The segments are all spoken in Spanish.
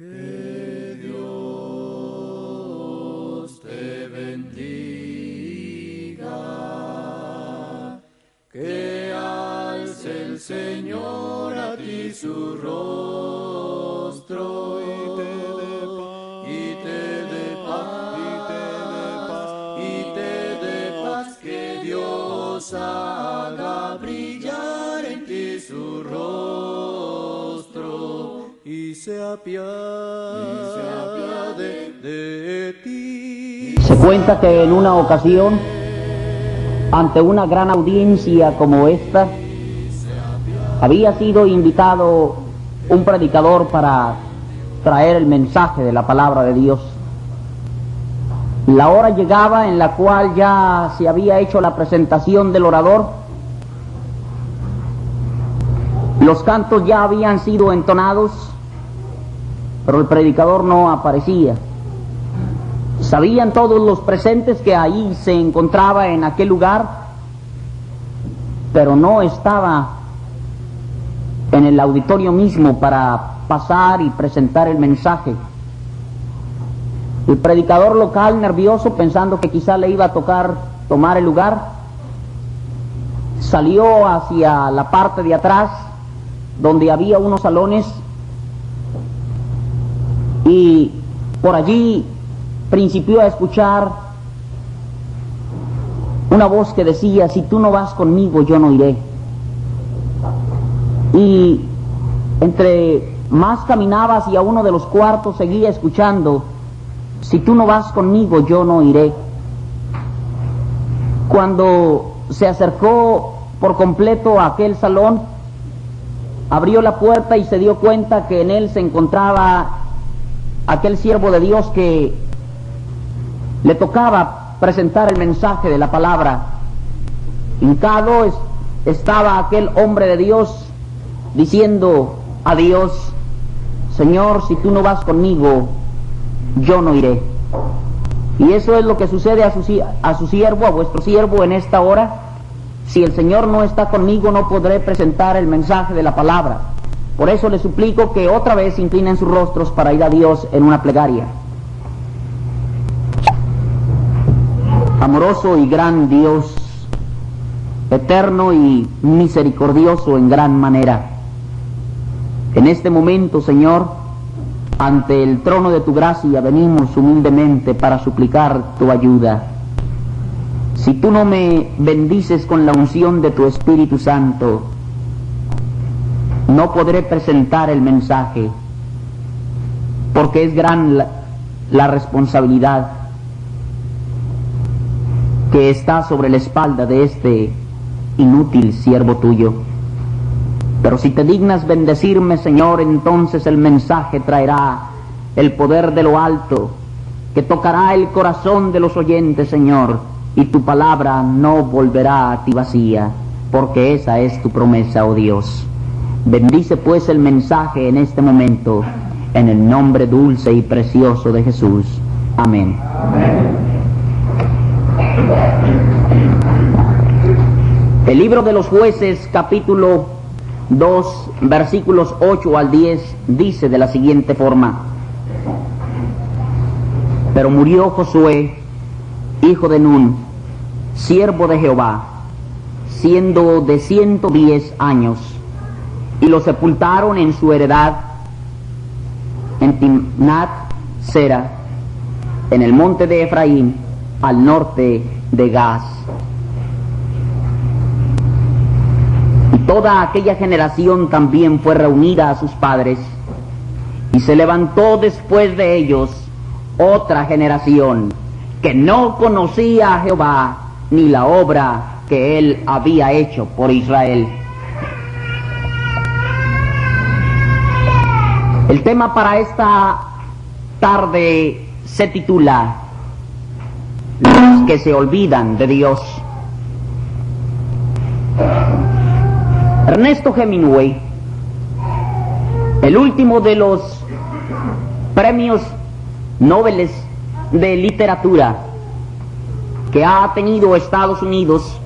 Que Dios te bendiga, que alce el Señor a ti su rostro y te dé paz, que Dios haga brillar en ti su rostro y se apiade de ti. Se cuenta que en una ocasión, ante una gran audiencia como esta, había sido invitado un predicador para traer el mensaje de la palabra de Dios. La hora llegaba en la cual ya se había hecho la presentación del orador. Los cantos ya habían sido entonados, pero el predicador no aparecía. Sabían todos los presentes que ahí se encontraba en aquel lugar, pero no estaba en el auditorio mismo para pasar y presentar el mensaje. El predicador local, nervioso, pensando que quizá le iba a tocar tomar el lugar, salió hacia la parte de atrás, donde había unos salones, y por allí principió a escuchar una voz que decía: si tú no vas conmigo, yo no iré. Y entre más caminaba hacia uno de los cuartos, seguía escuchando: si tú no vas conmigo, yo no iré. Cuando se acercó por completo a aquel salón, abrió la puerta y se dio cuenta que en él se encontraba aquel siervo de Dios que le tocaba presentar el mensaje de la palabra. Hincado estaba aquel hombre de Dios diciendo a Dios: Señor, si tú no vas conmigo, yo no iré. Y eso es lo que sucede a su siervo, a vuestro siervo en esta hora. Si el Señor no está conmigo, no podré presentar el mensaje de la palabra. Por eso les suplico que otra vez inclinen sus rostros para ir a Dios en una plegaria. Amoroso y gran Dios, eterno y misericordioso en gran manera, en este momento, Señor, ante el trono de tu gracia venimos humildemente para suplicar tu ayuda. Si tú no me bendices con la unción de tu Espíritu Santo, no podré presentar el mensaje, porque es gran la responsabilidad que está sobre la espalda de este inútil siervo tuyo. Pero si te dignas bendecirme, Señor, entonces el mensaje traerá el poder de lo alto, que tocará el corazón de los oyentes, Señor, y tu palabra no volverá a ti vacía, porque esa es tu promesa, oh Dios. Bendice pues el mensaje en este momento, en el nombre dulce y precioso de Jesús. Amén. Amén. El libro de los Jueces, capítulo 2, versículos 8 al 10, dice de la siguiente forma: Pero murió Josué, hijo de Nun, siervo de Jehová, siendo de 110 años, y lo sepultaron en su heredad en Timnat Sera, en el monte de Efraín, al norte de Gaz. Y toda aquella generación también fue reunida a sus padres, y se levantó después de ellos otra generación que no conocía a Jehová ni la obra que él había hecho por Israel. El tema para esta tarde se titula Los que se olvidan de Dios. Ernesto Hemingway, el último de los premios Nobel de literatura que ha tenido Estados Unidos,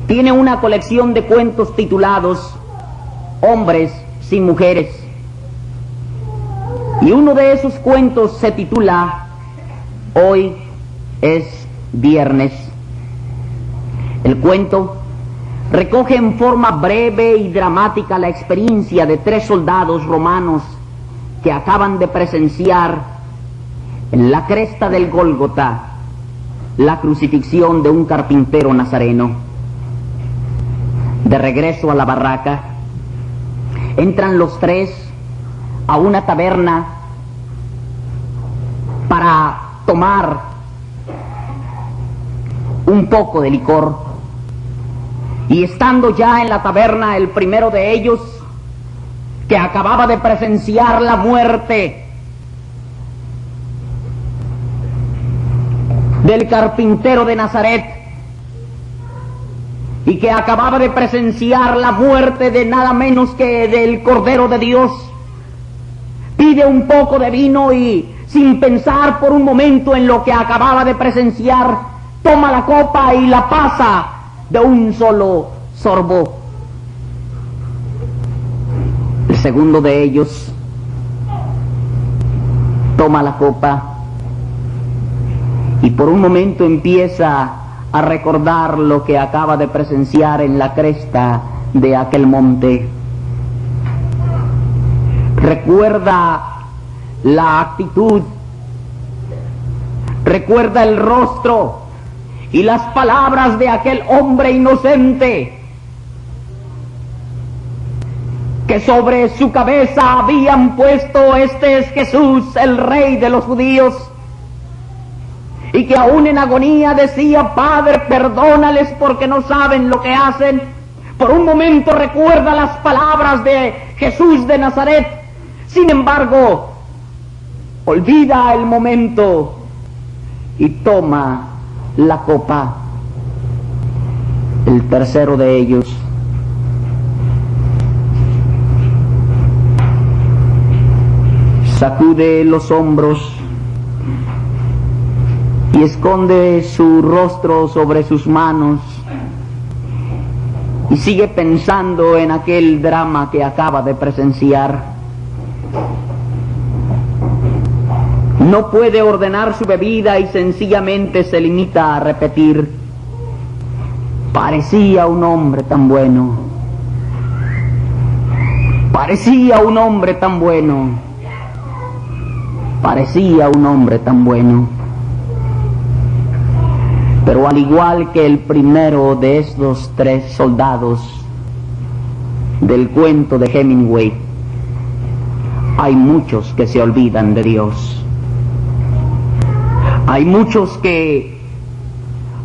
tiene una colección de cuentos titulados Hombres sin mujeres. Y uno de esos cuentos se titula Hoy es viernes. El cuento recoge en forma breve y dramática la experiencia de 3 soldados romanos que acaban de presenciar en la cresta del Gólgota la crucifixión de un carpintero nazareno. De regreso a la barraca, entran los 3 a una taberna para tomar un poco de licor. Y estando ya en la taberna, el primero de ellos, que acababa de presenciar la muerte del carpintero de Nazaret y que acababa de presenciar la muerte de nada menos que del Cordero de Dios, pide un poco de vino y, sin pensar por un momento en lo que acababa de presenciar, toma la copa y la pasa de un solo sorbo. El segundo de ellos toma la copa y por un momento empieza a recordar lo que acaba de presenciar en la cresta de aquel monte. Recuerda la actitud, recuerda el rostro y las palabras de aquel hombre inocente que sobre su cabeza habían puesto: este es Jesús, el Rey de los judíos, y que aún en agonía decía: Padre, perdónales porque no saben lo que hacen. Por un momento recuerda las palabras de Jesús de Nazaret. Sin embargo, olvida el momento y toma la copa. El tercero de ellos sacude los hombros y esconde su rostro sobre sus manos y sigue pensando en aquel drama que acaba de presenciar. No puede ordenar su bebida y sencillamente se limita a repetir: parecía un hombre tan bueno, parecía un hombre tan bueno, parecía un hombre tan bueno. Pero al igual que el primero de estos 3 soldados del cuento de Hemingway, hay muchos que se olvidan de Dios. Hay muchos que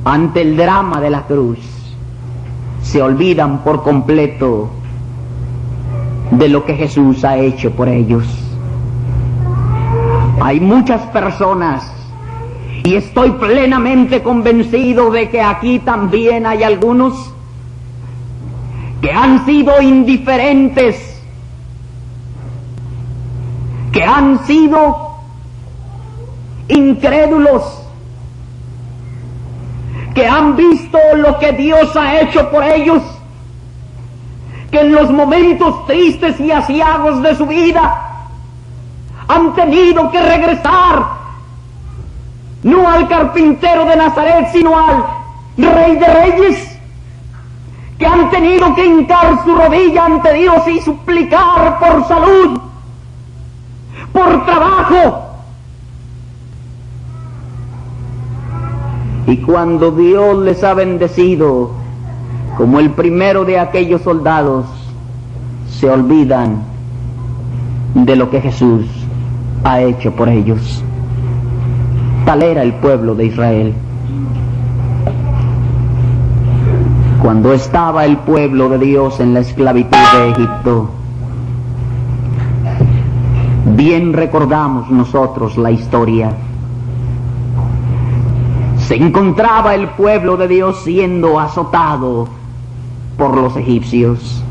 ante el drama de la cruz se olvidan por completo de lo que Jesús ha hecho por ellos. Hay muchas personas, y estoy plenamente convencido de que aquí también hay algunos, que han sido indiferentes, que han sido incrédulos, que han visto lo que Dios ha hecho por ellos, que en los momentos tristes y aciagos de su vida han tenido que regresar no al carpintero de Nazaret, sino al Rey de Reyes, que han tenido que hincar su rodilla ante Dios y suplicar por salud, por trabajo. Y cuando Dios les ha bendecido, como el primero de aquellos soldados, se olvidan de lo que Jesús ha hecho por ellos. Tal era el pueblo de Israel. Cuando estaba el pueblo de Dios en la esclavitud de Egipto, bien recordamos nosotros la historia. Se encontraba el pueblo de Dios siendo azotado por los egipcios.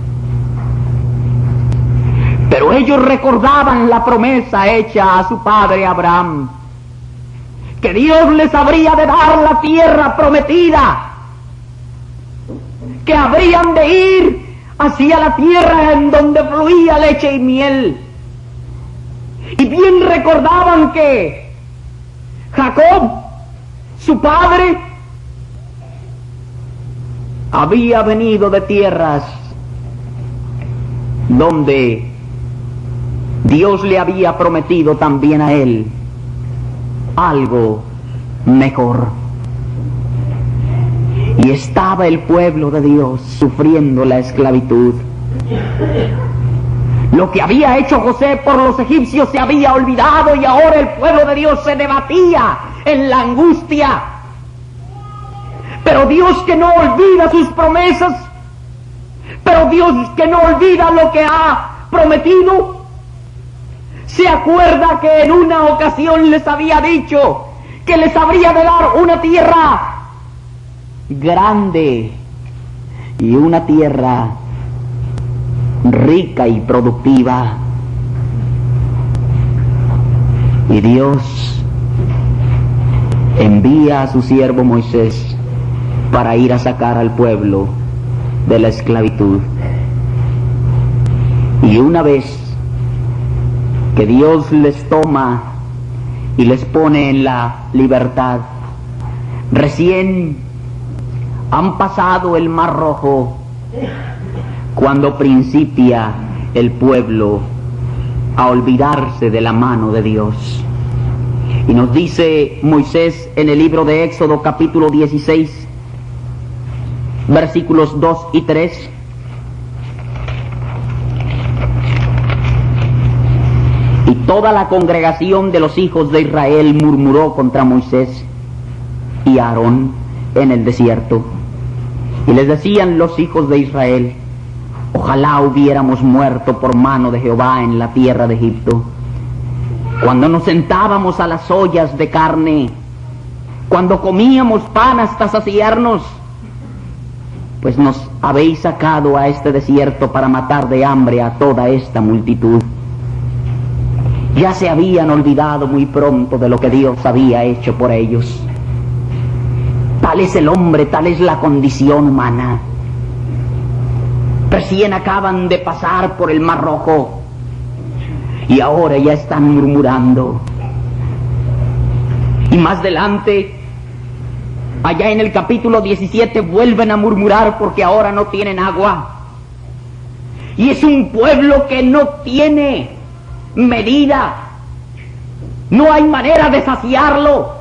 Pero ellos recordaban la promesa hecha a su padre Abraham, que Dios les habría de dar la tierra prometida, que habrían de ir hacia la tierra en donde fluía leche y miel, Y bien recordaban que Jacob, su padre, había venido de tierras donde Dios le había prometido también a él algo mejor. Y estaba el pueblo de Dios sufriendo la esclavitud. Lo que había hecho José por los egipcios se había olvidado y ahora el pueblo de Dios se debatía en la angustia. Pero Dios que no olvida sus promesas, pero Dios que no olvida lo que ha prometido, se acuerda que en una ocasión les había dicho que les habría de dar una tierra grande y una tierra rica y productiva. Y Dios envía a su siervo Moisés para ir a sacar al pueblo de la esclavitud. Y una vez que Dios les toma y les pone en la libertad, recién han pasado el Mar Rojo cuando principia el pueblo a olvidarse de la mano de Dios. Y nos dice Moisés en el libro de Éxodo capítulo 16, versículos 2 y 3. Y toda la congregación de los hijos de Israel murmuró contra Moisés y Aarón en el desierto. Y les decían los hijos de Israel: ojalá hubiéramos muerto por mano de Jehová en la tierra de Egipto, cuando nos sentábamos a las ollas de carne, cuando comíamos pan hasta saciarnos, pues nos habéis sacado a este desierto para matar de hambre a toda esta multitud. Ya se habían olvidado muy pronto de lo que Dios había hecho por ellos. Tal es el hombre, tal es la condición humana. Recién acaban de pasar por el Mar Rojo y ahora ya están murmurando. Y más adelante, allá en el capítulo 17, vuelven a murmurar porque ahora no tienen agua. Y es un pueblo que no tiene medida, no hay manera de saciarlo.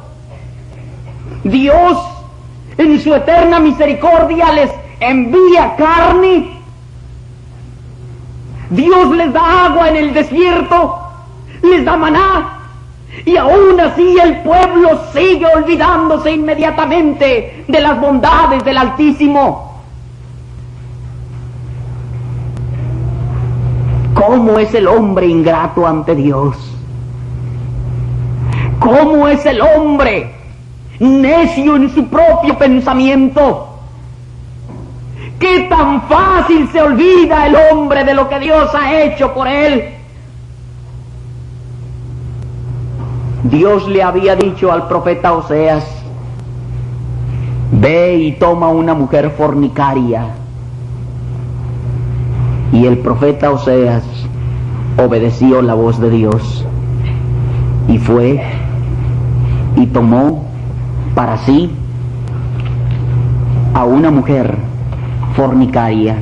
Dios en su eterna misericordia les envía carne, Dios les da agua en el desierto, les da maná, y aún así el pueblo sigue olvidándose inmediatamente de las bondades del Altísimo. ¿Cómo es el hombre ingrato ante Dios? ¿Cómo es el hombre necio en su propio pensamiento? ¿Qué tan fácil se olvida el hombre de lo que Dios ha hecho por él? Dios le había dicho al profeta Oseas: ve y toma una mujer fornicaria. Y el profeta Oseas obedeció la voz de Dios y fue y tomó para sí a una mujer fornicaria.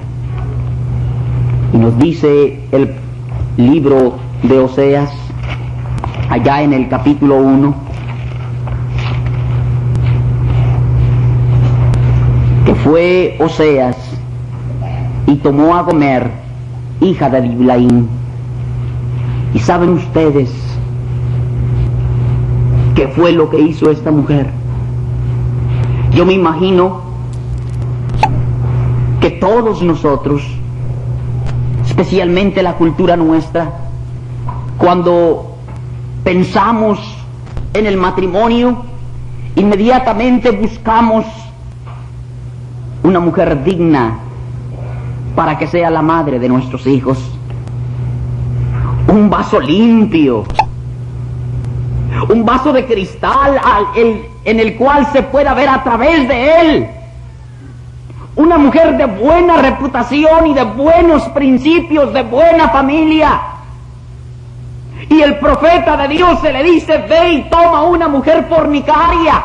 Y nos dice el libro de Oseas, allá en el capítulo 1, que fue Oseas y tomó a Gomer, hija de Diblaim. Y saben ustedes qué fue lo que hizo esta mujer. Yo me imagino que todos nosotros, especialmente la cultura nuestra, cuando pensamos en el matrimonio, inmediatamente buscamos una mujer digna para que sea la madre de nuestros hijos, un vaso limpio, un vaso de cristal en el cual se pueda ver a través de él, una mujer de buena reputación y de buenos principios, de buena familia. Y el profeta de Dios se le dice: ve y toma una mujer fornicaria.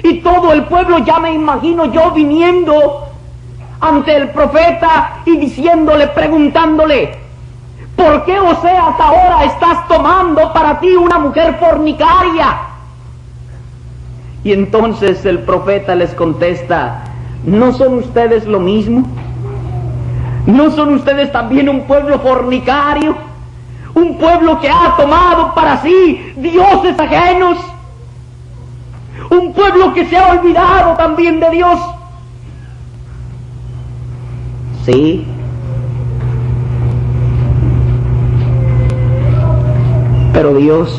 Y todo el pueblo, ya me imagino yo viniendo ante el profeta y diciéndole, preguntándole: ¿por qué, Oseas, ahora estás tomando para ti una mujer fornicaria? Y entonces el profeta les contesta: ¿no son ustedes lo mismo? ¿No son ustedes también un pueblo fornicario? Un pueblo que ha tomado para sí dioses ajenos. Un pueblo que se ha olvidado también de Dios. Sí. Pero Dios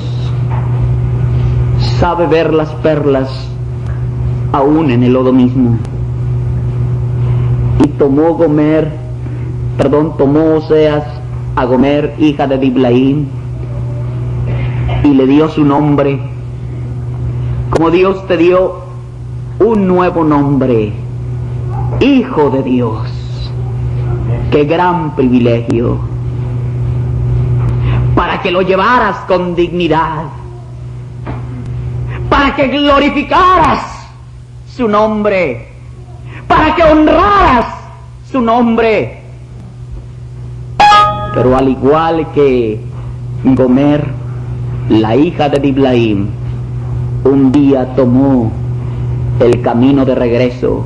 sabe ver las perlas aún en el lodo mismo. Y tomó Oseas a Gomer, hija de Diblaim, y le dio su nombre, como Dios te dio un nuevo nombre: Hijo de Dios. ¡Qué gran privilegio! Para que lo llevaras con dignidad, para que glorificaras su nombre, para que honraras su nombre. Pero al igual que Gomer, la hija de Diblaim, un día tomó el camino de regreso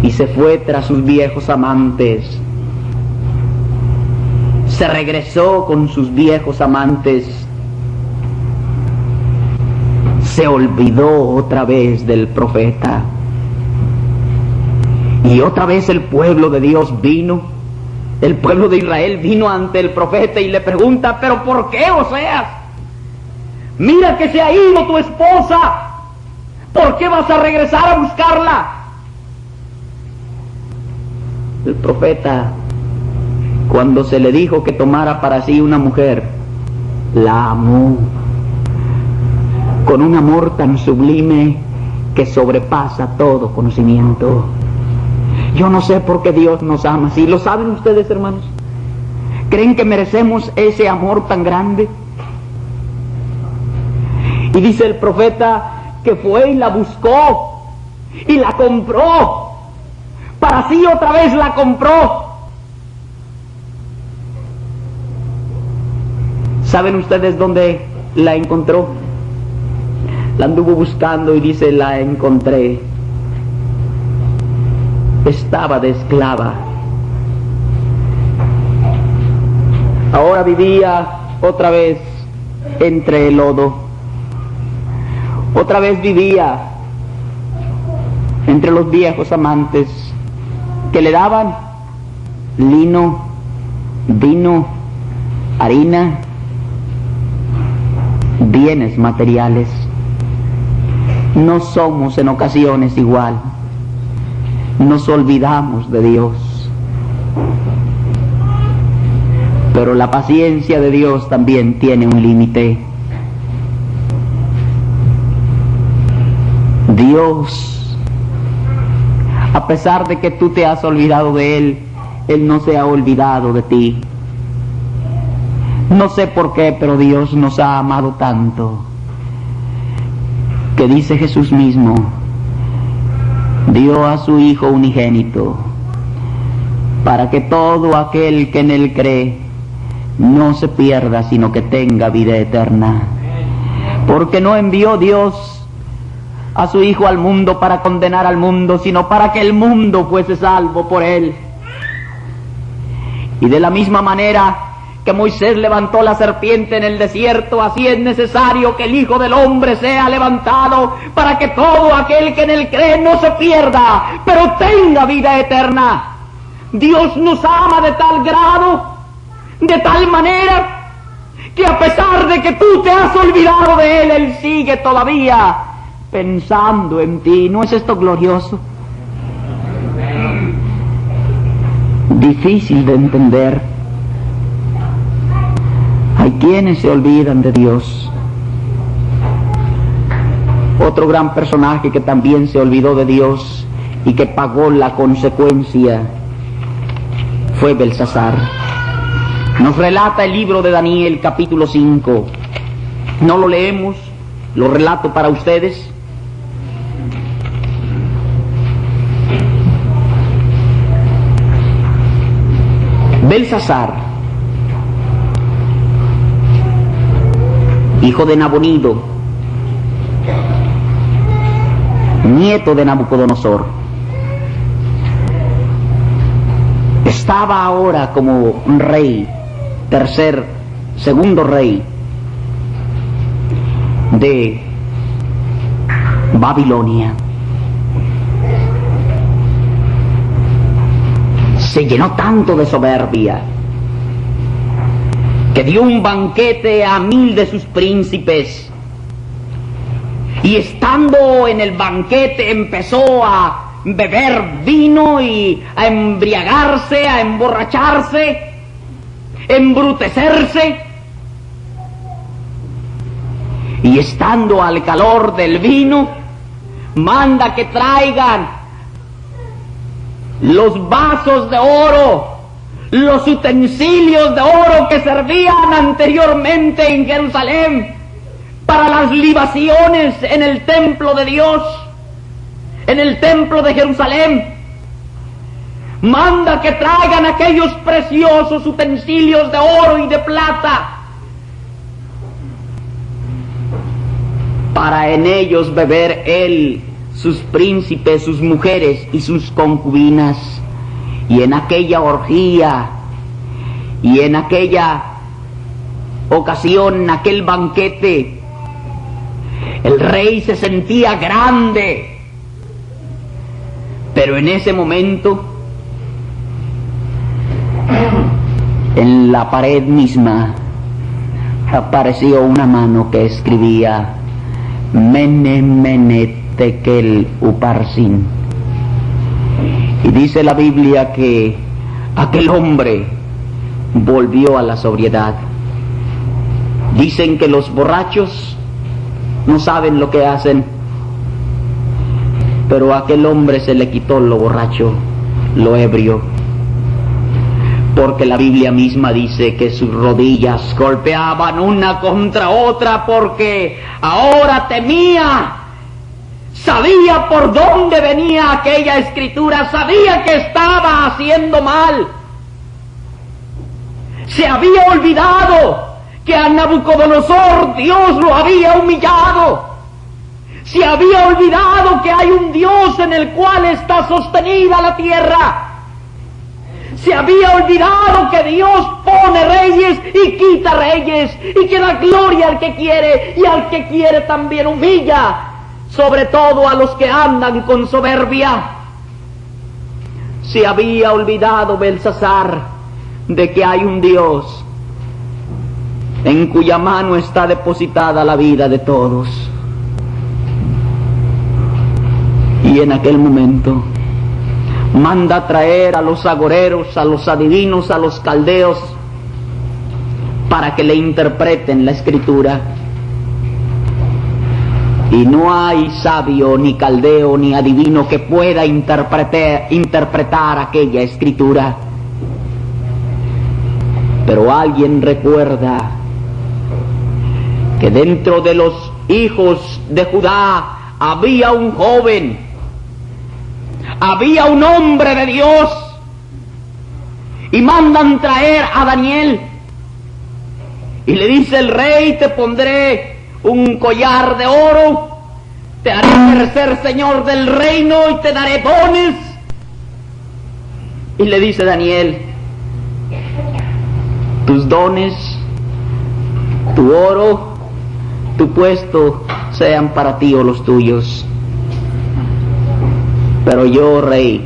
y se fue tras sus viejos amantes. Se regresó con sus viejos amantes. Se olvidó otra vez del profeta. Y otra vez el pueblo de Dios vino. El pueblo de Israel vino ante el profeta y le pregunta: ¿pero por qué, Oseas? Mira que se ha ido tu esposa. ¿Por qué vas a regresar a buscarla? El profeta, cuando se le dijo que tomara para sí una mujer, la amó con un amor tan sublime que sobrepasa todo conocimiento. Yo no sé por qué Dios nos ama así. ¿Lo saben ustedes, hermanos? ¿Creen que merecemos ese amor tan grande? Y dice el profeta que fue y la buscó y la compró. Para sí otra vez la compró. ¿Saben ustedes dónde la encontró? La anduvo buscando y dice: la encontré. Estaba de esclava. Ahora vivía otra vez entre el lodo. Otra vez vivía entre los viejos amantes que le daban lino, vino, harina, bienes materiales. No somos en ocasiones igual. Nos olvidamos de Dios. Pero la paciencia de Dios también tiene un límite. Dios, a pesar de que tú te has olvidado de Él, Él no se ha olvidado de ti. No sé por qué, pero Dios nos ha amado tanto, que dice Jesús mismo, dio a su Hijo unigénito, para que todo aquel que en Él cree no se pierda, sino que tenga vida eterna. Porque no envió Dios a su Hijo al mundo para condenar al mundo, sino para que el mundo fuese salvo por Él. Y de la misma manera que Moisés levantó la serpiente en el desierto, así es necesario que el Hijo del Hombre sea levantado, para que todo aquel que en Él cree no se pierda, pero tenga vida eterna. Dios nos ama de tal grado, de tal manera, que a pesar de que tú te has olvidado de Él, Él sigue todavía pensando en ti. ¿No es esto glorioso? Difícil de entender. Hay quienes se olvidan de Dios. Otro gran personaje que también se olvidó de Dios y que pagó la consecuencia fue Belsasar. Nos relata el libro de Daniel, capítulo 5. No lo leemos, lo relato para ustedes. Belsasar, hijo de Nabonido, nieto de Nabucodonosor, estaba ahora como rey, segundo rey de Babilonia. Se llenó tanto de soberbia que dio un banquete a 1000 de sus príncipes, y estando en el banquete empezó a beber vino y a embriagarse, a emborracharse, embrutecerse, y estando al calor del vino manda que traigan los vasos de oro, los utensilios de oro que servían anteriormente en Jerusalén para las libaciones en el templo de Dios, en el templo de Jerusalén. Manda que traigan aquellos preciosos utensilios de oro y de plata para en ellos beber él, sus príncipes, sus mujeres y sus concubinas. Y en aquella orgía y en aquella ocasión, en aquel banquete, el rey se sentía grande, pero en ese momento, en la pared misma apareció una mano que escribía Mene Mene Tekel Uparsin. Y dice la Biblia que aquel hombre volvió a la sobriedad. Dicen que los borrachos no saben lo que hacen, pero a aquel hombre se le quitó lo borracho, lo ebrio, porque la Biblia misma dice que sus rodillas golpeaban una contra otra, porque ahora temía. Sabía por dónde venía aquella escritura, sabía que estaba haciendo mal. Se había olvidado que a Nabucodonosor Dios lo había humillado. Se había olvidado que hay un Dios en el cual está sostenida la tierra. Se había olvidado que Dios pone reyes y quita reyes, y que da gloria al que quiere, y al que quiere también humilla, sobre todo a los que andan con soberbia. Se había olvidado Belsasar de que hay un Dios en cuya mano está depositada la vida de todos. Y en aquel momento manda traer a los agoreros, a los adivinos, a los caldeos, para que le interpreten la escritura. Y no hay sabio, ni caldeo, ni adivino que pueda interpretar aquella escritura. Pero alguien recuerda que dentro de los hijos de Judá había un joven, había un hombre de Dios, y mandan traer a Daniel, y le dice el rey: te pondré un collar de oro, te haré ser señor del reino y te daré dones. Y le dice Daniel: tus dones, tu oro, tu puesto sean para ti o los tuyos, pero yo, rey,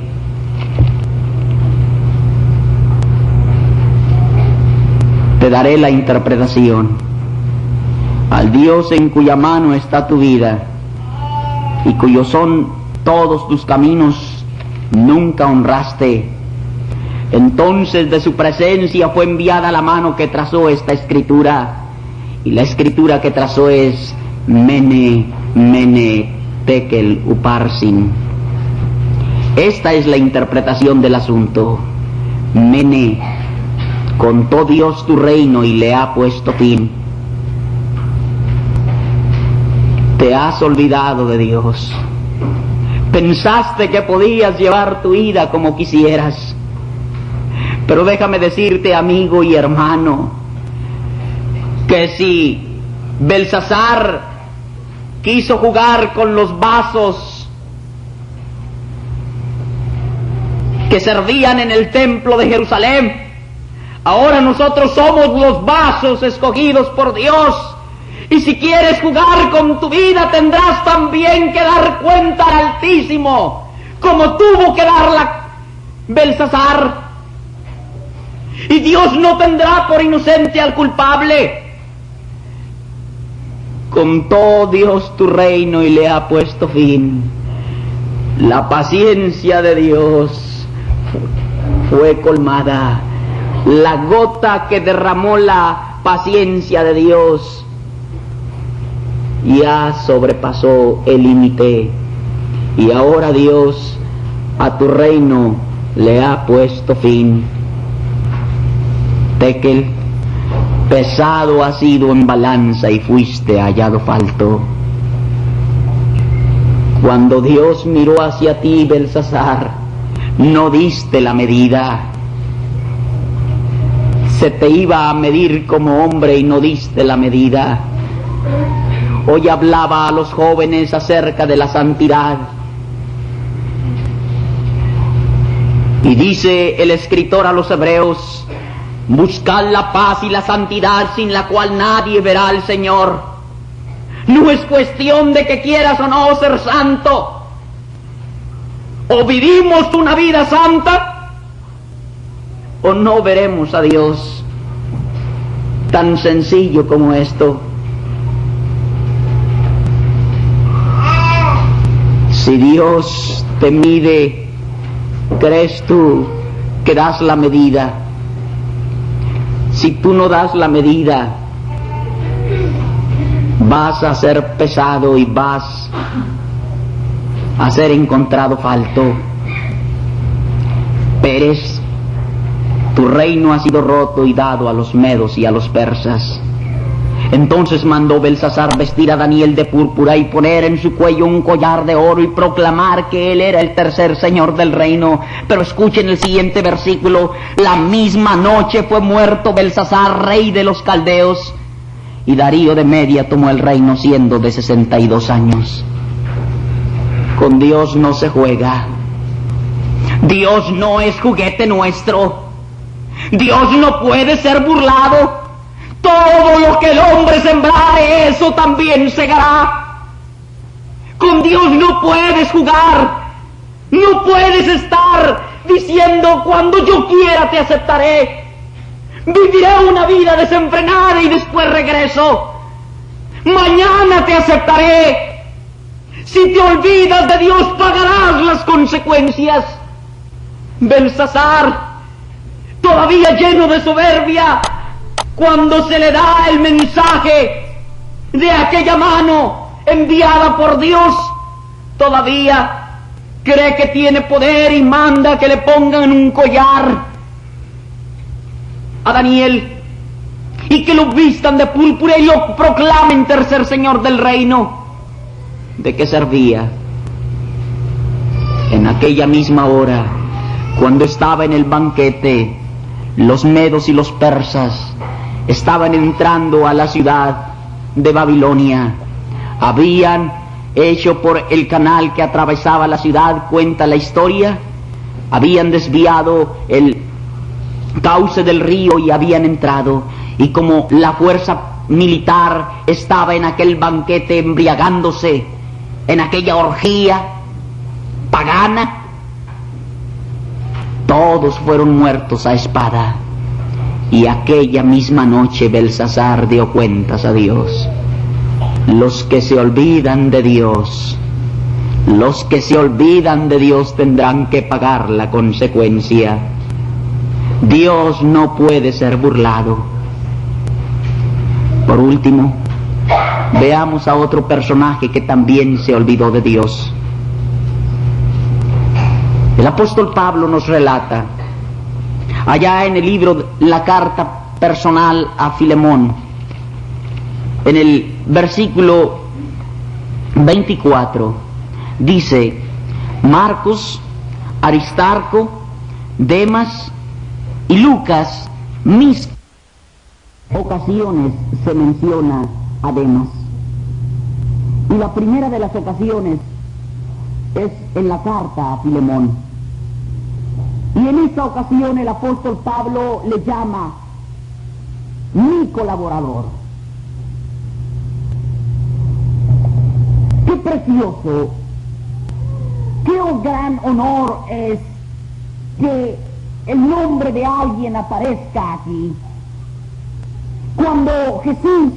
te daré la interpretación. Al Dios en cuya mano está tu vida y cuyos son todos tus caminos, nunca honraste. Entonces de su presencia fue enviada la mano que trazó esta escritura, y la escritura que trazó es Mene Mene Tekel Uparsin. Esta es la interpretación del asunto. Mene, Contó Dios tu reino y le ha puesto fin. Te has olvidado de Dios. Pensaste que podías llevar tu vida como quisieras. Pero déjame decirte, amigo y hermano, que si Belsasar quiso jugar con los vasos que servían en el templo de Jerusalén, ahora nosotros somos los vasos escogidos por Dios. Y si quieres jugar con tu vida, tendrás también que dar cuenta al Altísimo, como tuvo que darla Belsasar. Y Dios no tendrá por inocente al culpable. Contó Dios tu reino y le ha puesto fin. La paciencia de Dios fue colmada. La gota que derramó la paciencia de Dios ya sobrepasó el límite. Y ahora Dios a tu reino le ha puesto fin. Tekel, pesado has sido en balanza y fuiste hallado falto. Cuando Dios miró hacia ti, Belsasar, no diste la medida. Se te iba a medir como hombre y no diste la medida. Hoy hablaba a los jóvenes acerca de la santidad. Y dice el escritor a los hebreos: buscad la paz y la santidad, sin la cual nadie verá al Señor. No es cuestión de que quieras o no ser santo. O vivimos una vida santa, o no veremos a Dios. Tan sencillo como esto. Si Dios te mide, ¿crees tú que das la medida? Si tú no das la medida, vas a ser pesado y vas a ser encontrado falto. Pérez, tu reino ha sido roto y dado a los medos y a los persas. Entonces mandó Belsasar vestir a Daniel de púrpura y poner en su cuello un collar de oro y proclamar que él era el tercer señor del reino. Pero escuchen el siguiente versículo: la misma noche fue muerto Belsasar, rey de los caldeos, y Darío de Media tomó el reino siendo de 62 años. Con Dios no se juega. Dios no es juguete nuestro. Dios no puede ser burlado. Todo lo que el hombre sembrare, eso también segará. Con Dios no puedes jugar. No puedes estar diciendo: cuando yo quiera te aceptaré. Viviré una vida desenfrenada y después regreso. Mañana te aceptaré. Si te olvidas de Dios, pagarás las consecuencias. Belsasar, todavía lleno de soberbia, cuando se le da el mensaje de aquella mano enviada por Dios, todavía cree que tiene poder y manda que le pongan un collar a Daniel y que lo vistan de púrpura y lo proclamen tercer señor del reino. ¿De qué servía? En aquella misma hora, cuando estaba en el banquete, los medos y los persas estaban entrando a la ciudad de Babilonia. Habían hecho por el canal que atravesaba la ciudad, cuenta la historia, habían desviado el cauce del río y habían entrado. Y como la fuerza militar estaba en aquel banquete embriagándose, en aquella orgía pagana, todos fueron muertos a espada. Y aquella misma noche Belsasar dio cuentas a Dios. Los que se olvidan de Dios, los que se olvidan de Dios tendrán que pagar la consecuencia. Dios no puede ser burlado. Por último, veamos a otro personaje que también se olvidó de Dios. El apóstol Pablo nos relata allá en el libro La carta personal a Filemón, en el versículo 24, dice: Marcos, Aristarco, Demas y Lucas, mis ocasiones se menciona a Demas. Y la primera de las ocasiones es en la carta a Filemón. Y en esta ocasión el apóstol Pablo le llama mi colaborador. Qué precioso, qué gran honor es que el nombre de alguien aparezca aquí. Cuando Jesús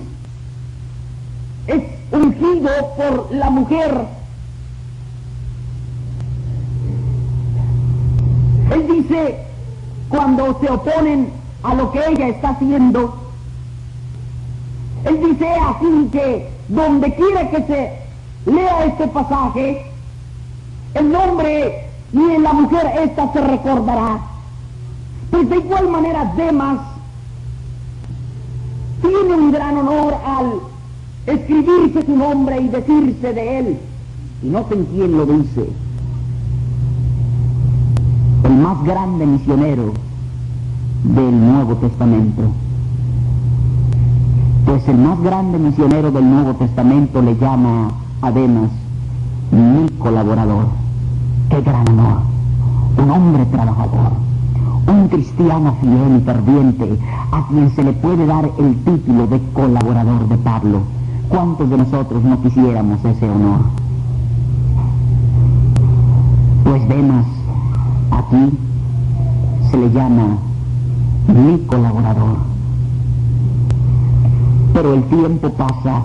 es ungido por la mujer, él dice, cuando se oponen a lo que ella está haciendo, él dice aquí que donde quiera que se lea este pasaje, el nombre y en la mujer esta se recordará. Pues de igual manera Demas tiene un gran honor al escribirse su nombre y decirse de él. Y noten quién lo dice: el más grande misionero del Nuevo Testamento. Pues el más grande misionero del Nuevo Testamento le llama a Demas mi colaborador. ¡Qué gran honor! Un hombre trabajador, un cristiano fiel y ferviente, a quien se le puede dar el título de colaborador de Pablo. ¿Cuántos de nosotros no quisiéramos ese honor? Pues Demas aquí se le llama mi colaborador. Pero el tiempo pasa,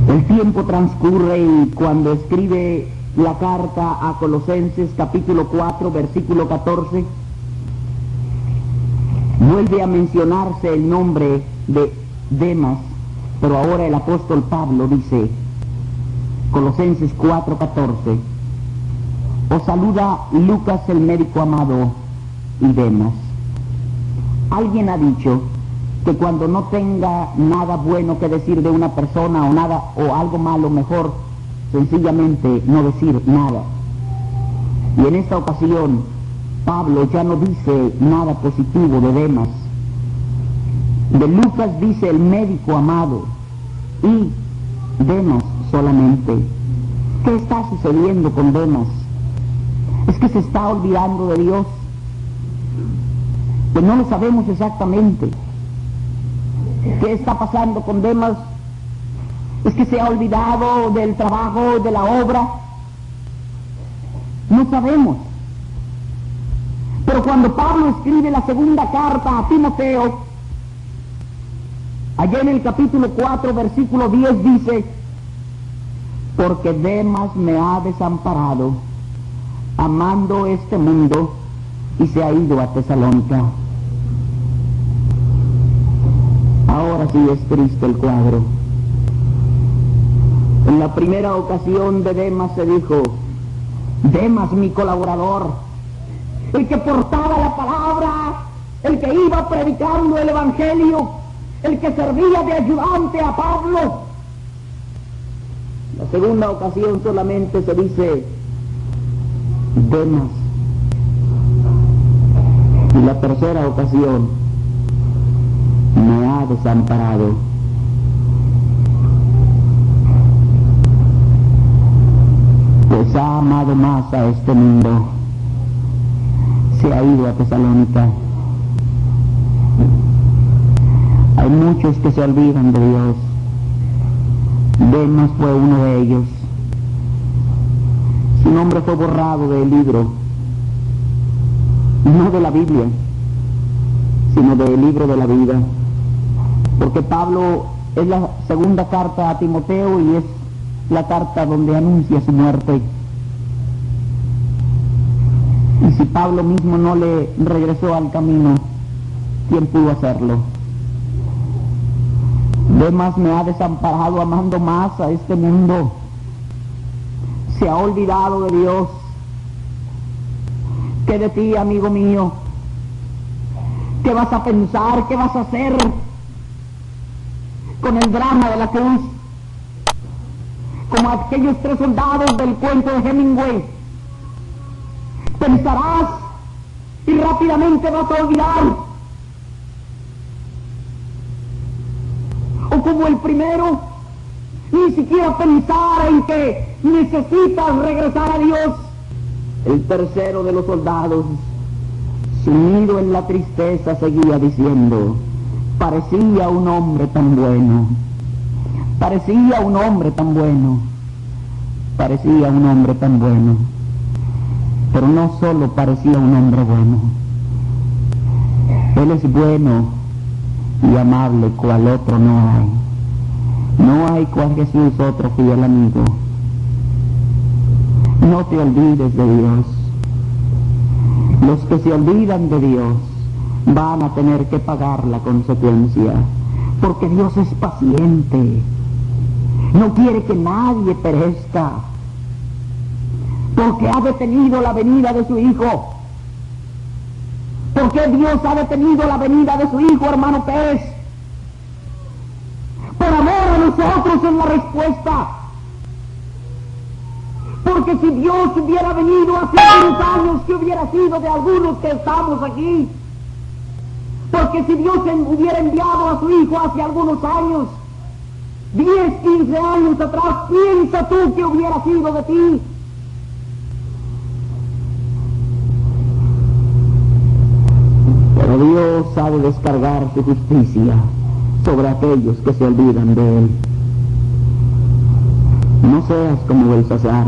el tiempo transcurre, y cuando escribe la carta a Colosenses capítulo 4 versículo 14, vuelve a mencionarse el nombre de Demas, pero ahora el apóstol Pablo dice, Colosenses 4:14, os saluda Lucas el médico amado y Demas. Alguien ha dicho que cuando no tenga nada bueno que decir de una persona o nada o algo malo, mejor sencillamente no decir nada. Y en esta ocasión Pablo ya no dice nada positivo de Demas. De Lucas dice el médico amado y Demas solamente. ¿Qué está sucediendo con Demas? ¿Es que se está olvidando de Dios? Pues no lo sabemos exactamente. ¿Qué está pasando con Demas? ¿Es que se ha olvidado del trabajo, de la obra? No sabemos. Pero cuando Pablo escribe la segunda carta a Timoteo, allá en el capítulo 4, versículo 10 dice, porque Demas me ha desamparado, amando este mundo, y se ha ido a Tesalónica. Ahora sí es triste el cuadro. En la primera ocasión de Demas se dijo, Demas mi colaborador, el que portaba la palabra, el que iba predicando el evangelio, el que servía de ayudante a Pablo. La segunda ocasión solamente se dice Demas. Y la tercera ocasión, me ha desamparado. Pues ha amado más a este mundo, se ha ido a Tesalónica. Hay muchos que se olvidan de Dios. Demas fue uno de ellos. Su nombre fue borrado del libro, no de la Biblia, sino del libro de la vida, porque Pablo es la segunda carta a Timoteo y es la carta donde anuncia su muerte. Y si Pablo mismo no le regresó al camino, ¿quién pudo hacerlo? Demas me ha desamparado amando más a este mundo. Se ha olvidado de Dios. ¿Qué de ti, amigo mío? ¿Qué vas a pensar? ¿Qué vas a hacer con el drama de la cruz? Como aquellos 3 soldados del cuento de Hemingway. Pensarás y rápidamente vas a olvidar. O como el primero, ni siquiera pensar en que necesitas regresar a Dios. El tercero de los soldados, sumido en la tristeza, seguía diciendo: parecía un hombre tan bueno, parecía un hombre tan bueno, parecía un hombre tan bueno. Pero no solo parecía un hombre bueno, Él es bueno y amable, cual otro no hay. No hay cual Jesús otro fiel amigo. No te olvides de Dios. Los que se olvidan de Dios van a tener que pagar la consecuencia, porque Dios es paciente. No quiere que nadie perezca, porque ha detenido la venida de su Hijo. ¿Por qué Dios ha detenido la venida de su Hijo, hermano Pérez? Por amor a nosotros es la respuesta. Porque si Dios hubiera venido hace algunos años, ¿qué hubiera sido de algunos que estamos aquí? Porque si Dios hubiera enviado a su Hijo hace algunos años, 10, 15 años atrás, piensa tú qué hubiera sido de ti. Pero Dios sabe descargar su justicia sobre aquellos que se olvidan de Él. No seas como Belsasar,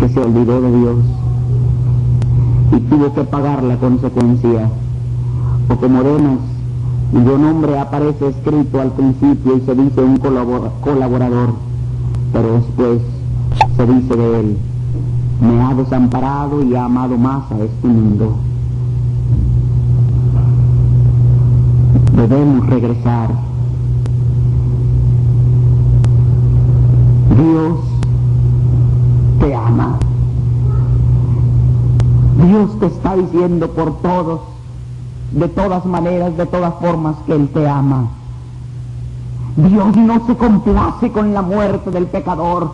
que se olvidó de Dios y tuvo que pagar la consecuencia. O como Demas, cuyo nombre aparece escrito al principio y se dice un colaborador, pero después se dice de él: me ha desamparado y ha amado más a este mundo. Debemos regresar. Dios te ama. Dios te está diciendo por todos, de todas maneras, de todas formas, que Él te ama. Dios no se complace con la muerte del pecador.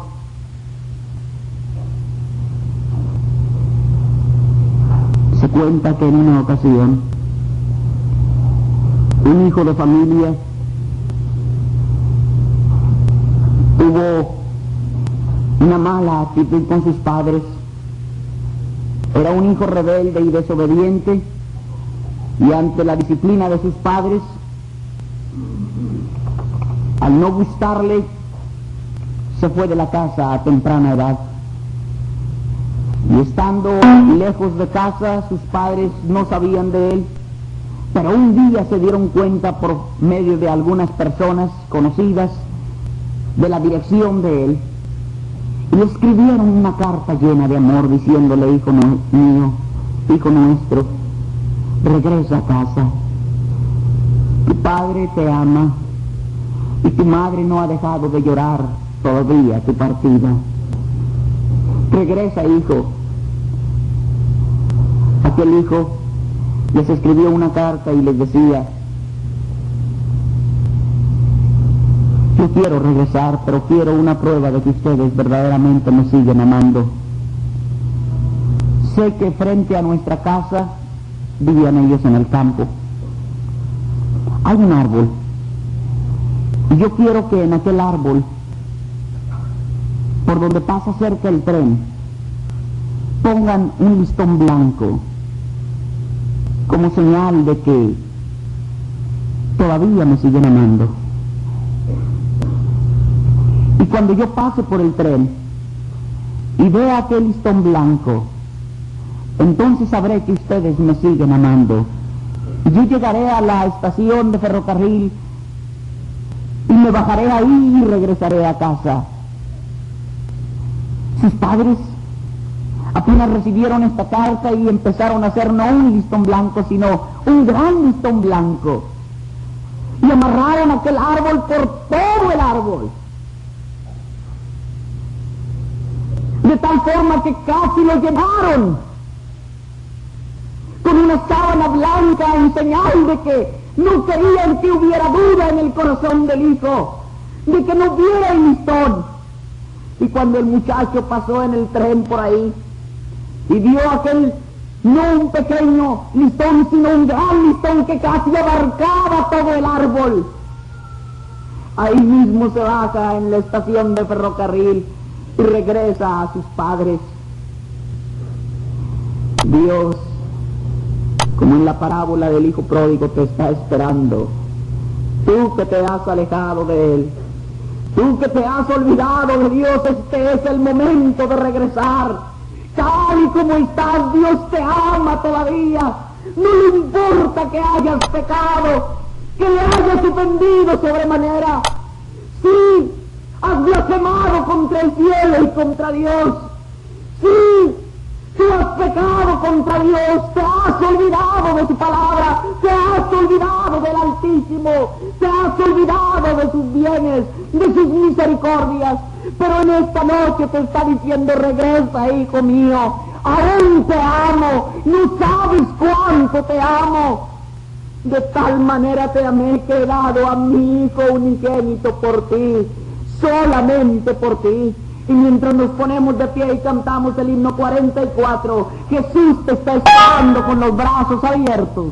Se cuenta que en una ocasión un hijo de familia tuvo una mala actitud con sus padres. Era un hijo rebelde y desobediente, y ante la disciplina de sus padres, al no gustarle, se fue de la casa a temprana edad. Y estando lejos de casa, sus padres no sabían de él, pero un día se dieron cuenta por medio de algunas personas conocidas de la dirección de él, y le escribieron una carta llena de amor diciéndole: hijo mío, hijo nuestro, regresa a casa. Tu padre te ama y tu madre no ha dejado de llorar todavía tu partida. Regresa, hijo. Aquel hijo les escribió una carta y les decía: yo quiero regresar, pero quiero una prueba de que ustedes verdaderamente me siguen amando. Sé que frente a nuestra casa, vivían ellos en el campo, hay un árbol, y yo quiero que en aquel árbol, por donde pasa cerca el tren, pongan un listón blanco como señal de que todavía me siguen amando. Y cuando yo pase por el tren y vea aquel listón blanco, entonces sabré que ustedes me siguen amando. Y yo llegaré a la estación de ferrocarril y me bajaré ahí y regresaré a casa. Sus padres apenas recibieron esta carta y empezaron a hacer no un listón blanco, sino un gran listón blanco. Y amarraron aquel árbol por todo el árbol, de tal forma que casi lo llenaron con una sábana blanca en señal de que no querían que hubiera duda en el corazón del hijo, de que no hubiera el listón. Y cuando el muchacho pasó en el tren por ahí y vio aquel, no un pequeño listón, sino un gran listón que casi abarcaba todo el árbol, ahí mismo se baja en la estación de ferrocarril y regresa a sus padres. Dios, como en la parábola del hijo pródigo, te está esperando. Tú que te has alejado de él, tú que te has olvidado de Dios, este es el momento de regresar. Tal y como estás, Dios te ama todavía. No le importa que hayas pecado, que le hayas ofendido sobremanera. Sí, has blasfemado contra el cielo y contra Dios. Sí, tú has pecado contra Dios, te has olvidado de su palabra, te has olvidado del Altísimo, te has olvidado de sus bienes, de sus misericordias. Pero en esta noche te está diciendo: regresa, hijo mío, aún te amo, no sabes cuánto te amo. De tal manera te amé que he dado a mi hijo unigénito por ti, solamente por ti. Y mientras nos ponemos de pie y cantamos el himno 44, Jesús te está esperando con los brazos abiertos.